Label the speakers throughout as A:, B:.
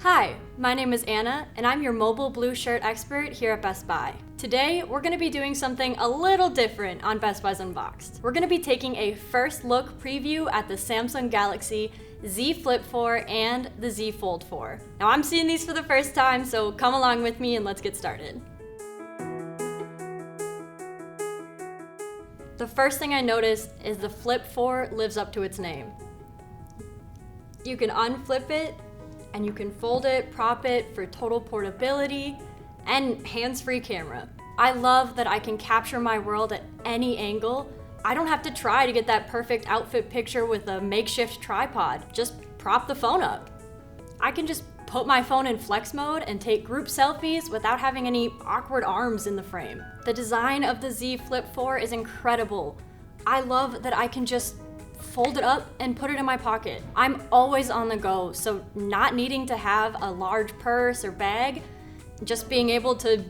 A: Hi, my name is Anna, and I'm your mobile blue shirt expert here at Best Buy. Today, we're going to be doing something a little different on Best Buy's Unboxed. We're going to be taking a first look preview at the Samsung Galaxy Z Flip4 and the Z Fold4. Now I'm seeing these for the first time, so come along with me and let's get started. The first thing I noticed is the Flip4 lives up to its name. You can unflip it, and you can fold it, prop it for total portability, and hands-free camera. I love that I can capture my world at any angle. I don't have to try to get that perfect outfit picture with a makeshift tripod. Just prop the phone up. I can just put my phone in flex mode and take group selfies without having any awkward arms in the frame. The design of the Z Flip4 is incredible. I love that I can just fold it up and put it in my pocket. I'm always on the go, so not needing to have a large purse or bag, just being able to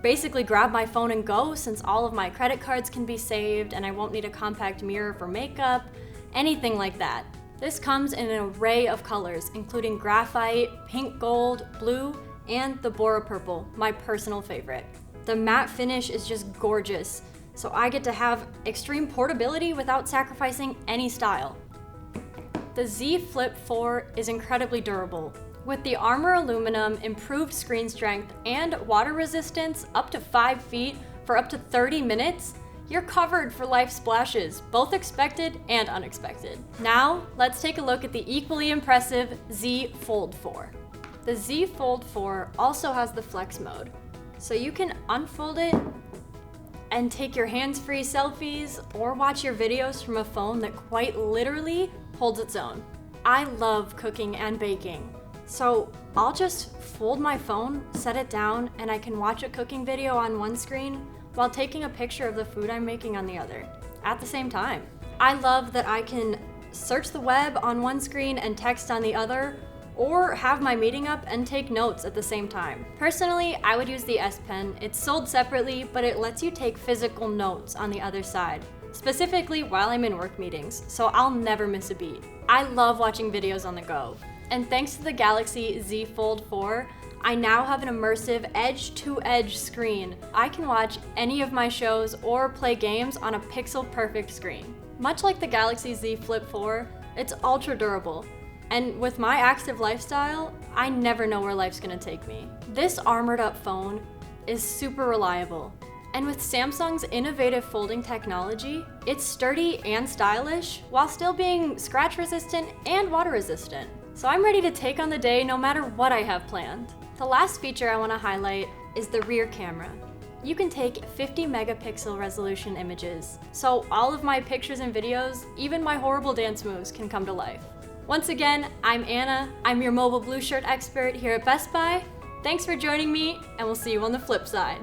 A: basically grab my phone and go, since all of my credit cards can be saved and I won't need a compact mirror for makeup, anything like that. This comes in an array of colors, including graphite, pink gold, blue, and the Bora purple, my personal favorite. The matte finish is just gorgeous, so I get to have extreme portability without sacrificing any style. The Z Flip4 is incredibly durable. With the Armor aluminum, improved screen strength, and water resistance up to 5 feet for up to 30 minutes, you're covered for life splashes, both expected and unexpected. Now, let's take a look at the equally impressive Z Fold4. The Z Fold4 also has the flex mode, so you can unfold it and take your hands-free selfies or watch your videos from a phone that quite literally holds its own. I love cooking and baking, so I'll just fold my phone, set it down, and I can watch a cooking video on one screen while taking a picture of the food I'm making on the other at the same time. I love that I can search the web on one screen and text on the other, or have my meeting up and take notes at the same time. Personally, I would use the S Pen. It's sold separately, but it lets you take physical notes on the other side, specifically while I'm in work meetings, so I'll never miss a beat. I love watching videos on the go, and thanks to the Galaxy Z Fold4, I now have an immersive edge-to-edge screen. I can watch any of my shows or play games on a pixel-perfect screen. Much like the Galaxy Z Flip4, it's ultra durable. And with my active lifestyle, I never know where life's gonna take me. This armored up phone is super reliable. And with Samsung's innovative folding technology, it's sturdy and stylish while still being scratch resistant and water resistant. So I'm ready to take on the day no matter what I have planned. The last feature I wanna highlight is the rear camera. You can take 50 megapixel resolution images, so all of my pictures and videos, even my horrible dance moves, can come to life. Once again, I'm Anna. I'm your mobile blue shirt expert here at Best Buy. Thanks for joining me, and we'll see you on the flip side.